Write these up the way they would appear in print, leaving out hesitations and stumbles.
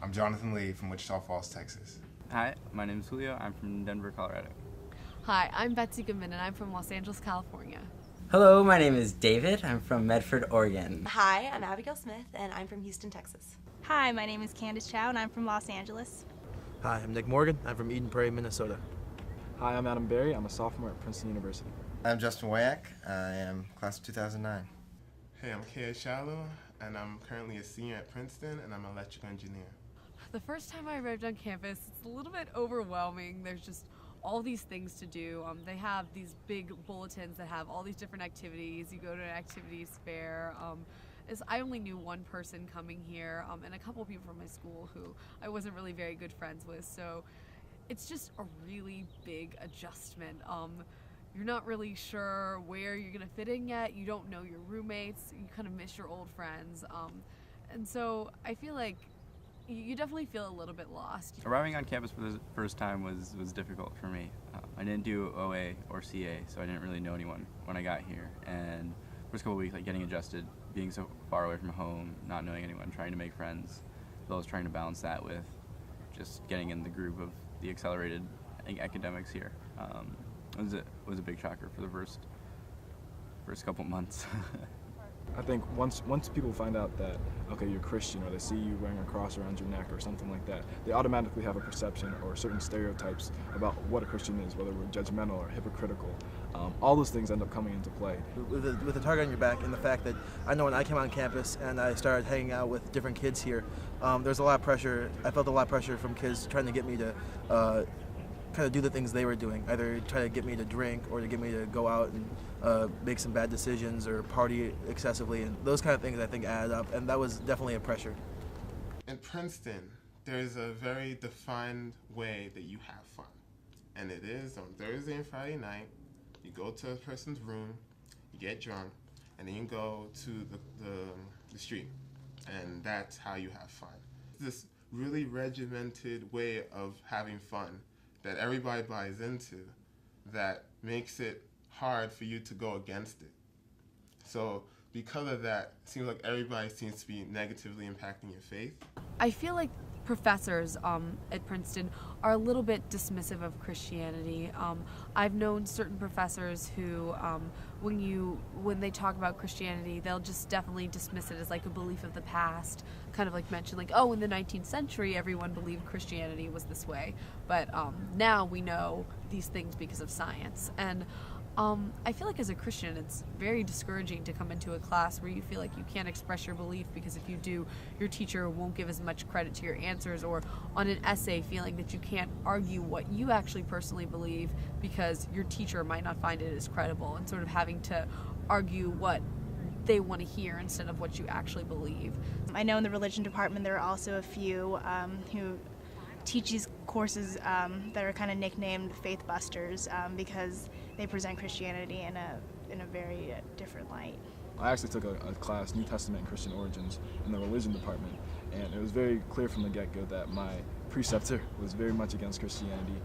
I'm Jonathan Lee from Wichita Falls, Texas. Hi, my name is Julio. I'm from Denver, Colorado. Hi, I'm Betsy Goodman and I'm from Los Angeles, California. Hello, my name is David. I'm from Medford, Oregon. Hi, I'm Abigail Smith and I'm from Houston, Texas. Hi, my name is Candace Chow and I'm from Los Angeles. Hi, I'm Nick Morgan. I'm from Eden Prairie, Minnesota. Hi, I'm Adam Berry. I'm a sophomore at Princeton University. I'm Justin Wayak. I am class of 2009. Hey, I'm Kea Shallow, and I'm currently a senior at Princeton, and I'm an electrical engineer. The first time I arrived on campus, it's a little bit overwhelming. There's just all these things to do. They have these big bulletins that have all these different activities. You go to an activities fair. I only knew one person coming here, and a couple people from my school who I wasn't really very good friends with. So it's just a really big adjustment. You're not really sure where you're gonna fit in yet. You don't know your roommates. You kind of miss your old friends. And so I feel like you definitely feel a little bit lost. Arriving on campus for the first time was difficult for me. I didn't do OA or CA, so I didn't really know anyone when I got here. And first couple of weeks, like getting adjusted, being so far away from home, not knowing anyone, trying to make friends, as well as trying to balance that with just getting in the groove of the accelerated academics here. It was a big shocker for the first couple months. I think once people find out that, okay, you're Christian, or they see you wearing a cross around your neck or something like that, they automatically have a perception or certain stereotypes about what a Christian is, whether we're judgmental or hypocritical. All those things end up coming into play. With the target on your back, and the fact that I know when I came on campus and I started hanging out with different kids here, there's a lot of pressure. I felt a lot of pressure from kids trying to get me to kind of do the things they were doing, either try to get me to drink or to get me to go out and make some bad decisions or party excessively, and those kind of things I think add up, and that was definitely a pressure. In Princeton, there's a very defined way that you have fun, and it is on Thursday and Friday night. You go to a person's room, you get drunk, and then you go to the street, and that's how you have fun. This really regimented way of having fun that everybody buys into, that makes it hard for you to go against it. So because of that, it seems like everybody seems to be negatively impacting your faith. I feel like professors at Princeton are a little bit dismissive of Christianity. I've known certain professors who, when they talk about Christianity, they'll just definitely dismiss it as like a belief of the past, kind of like mention like, oh, in the 19th century, everyone believed Christianity was this way, but now we know these things because of science. And I feel like as a Christian, it's very discouraging to come into a class where you feel like you can't express your belief because if you do, your teacher won't give as much credit to your answers, or on an essay feeling that you can't argue what you actually personally believe because your teacher might not find it as credible, and sort of having to argue what they want to hear instead of what you actually believe. I know in the religion department there are also a few who teach these courses that are kind of nicknamed Faith Busters because they present Christianity in a very different light. I actually took a class, New Testament and Christian Origins, in the religion department, and it was very clear from the get-go that my preceptor was very much against Christianity,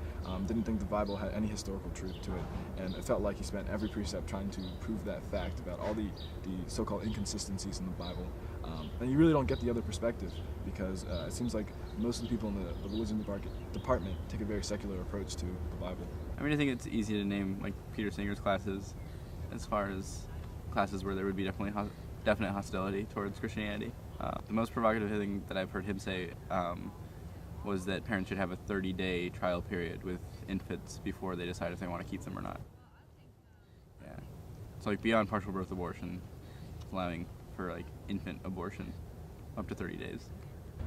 didn't think the Bible had any historical truth to it, and it felt like he spent every precept trying to prove that fact about all the so-called inconsistencies in the Bible. And you really don't get the other perspective, because it seems like most of the people in the religion department take a very secular approach to the Bible. I mean, I think it's easy to name like Peter Singer's classes as far as classes where there would be definite hostility towards Christianity. The most provocative thing that I've heard him say was that parents should have a 30-day trial period with infants before they decide if they want to keep them or not. Yeah. So like beyond partial birth abortion, allowing for like infant abortion up to 30 days.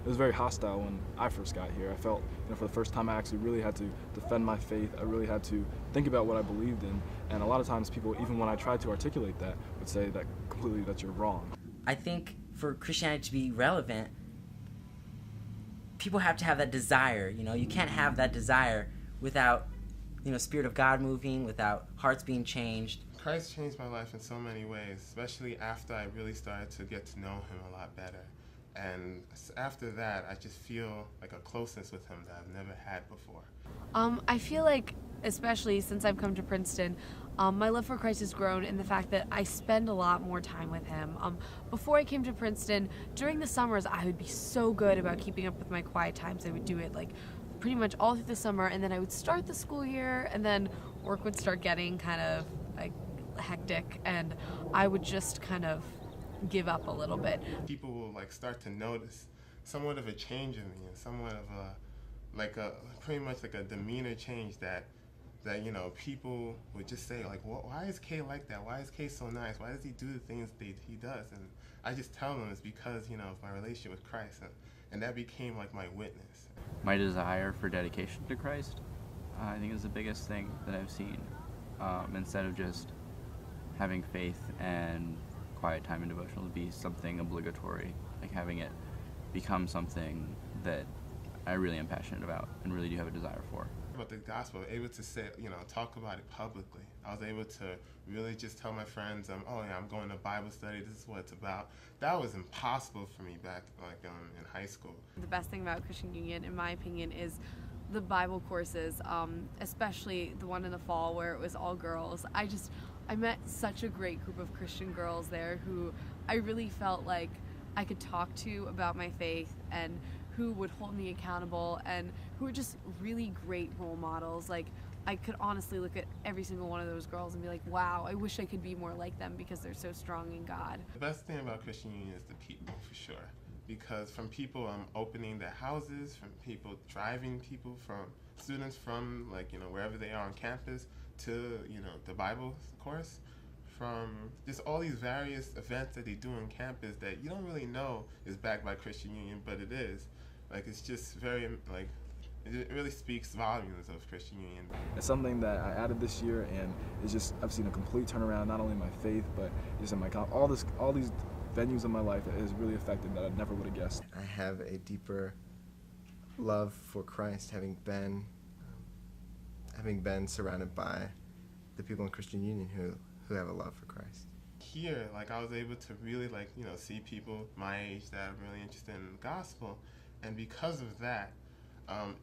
It was very hostile when I first got here. I felt, for the first time I actually really had to defend my faith. I really had to think about what I believed in. And a lot of times people, even when I tried to articulate that, would say that completely that you're wrong. I think for Christianity to be relevant, people have to have that desire. You can't have that desire without, Spirit of God moving, without hearts being changed. Christ changed my life in so many ways, especially after I really started to get to know him a lot better. And after that, I just feel like a closeness with him that I've never had before. I feel like, especially since I've come to Princeton, my love for Christ has grown in the fact that I spend a lot more time with him. Before I came to Princeton, during the summers, I would be so good about keeping up with my quiet times. I would do it like pretty much all through the summer, and then I would start the school year, and then work would start getting kind of like hectic, and I would just kind of give up a little bit. People will like start to notice somewhat of a change in me, and somewhat of pretty much like a demeanor change that you know, people would just say like, well, why is Kay like that? Why is Kay so nice? Why does he do the things he does? And I just tell them it's because, you know, of my relationship with Christ, and that became like my witness. My desire for dedication to Christ, I think, is the biggest thing that I've seen. Instead of just having faith and quiet time and devotional to be something obligatory, like having it become something that I really am passionate about and really do have a desire for. About the gospel, able to say, you know, talk about it publicly. I was able to really just tell my friends, oh yeah, I'm going to Bible study, this is what it's about. That was impossible for me back in high school. The best thing about Christian Union, in my opinion, is the Bible courses, especially the one in the fall where it was all girls. I met such a great group of Christian girls there who I really felt like I could talk to about my faith, and who would hold me accountable, and who were just really great role models. Like, I could honestly look at every single one of those girls and be like, wow, I wish I could be more like them because they're so strong in God. The best thing about Christian Union is the people, for sure. Because from people opening their houses, from people driving people, from students from, like, you know, wherever they are on campus, to, you know, the Bible course, from just all these various events that they do on campus that you don't really know is backed by Christian Union, but it is. Like, it's just very, like, it really speaks volumes of Christian Union. It's something that I added this year, and it's just, I've seen a complete turnaround, not only in my faith, but just in my, all these venues in my life that has really affected that I never would have guessed. I have a deeper love for Christ, having been surrounded by the people in Christian Union who have a love for Christ. Here, like, I was able to really, like, you know, see people my age that are really interested in the gospel, and because of that,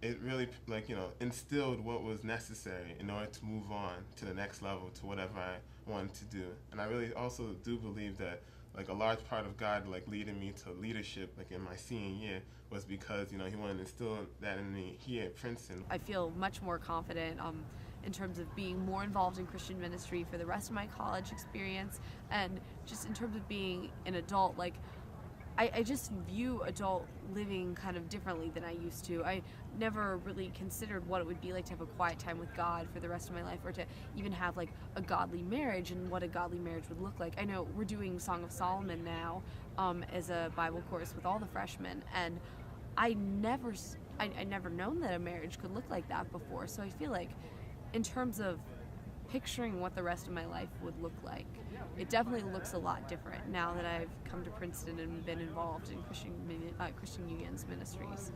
it really, like, you know, instilled what was necessary in order to move on to the next level, to whatever I wanted to do. And I really also do believe that, like, a large part of God, like, leading me to leadership, like, in my senior year, was because, you know, he wanted to instill that in me here at Princeton. I feel much more confident in terms of being more involved in Christian ministry for the rest of my college experience, and just in terms of being an adult. Like, I just view adult living kind of differently than I used to. I never really considered what it would be like to have a quiet time with God for the rest of my life, or to even have like a godly marriage and what a godly marriage would look like. I know we're doing Song of Solomon now as a Bible course with all the freshmen, and I never known that a marriage could look like that before. So I feel like, in terms of picturing what the rest of my life would look like, it definitely looks a lot different now that I've come to Princeton and been involved in Christian Union's ministries.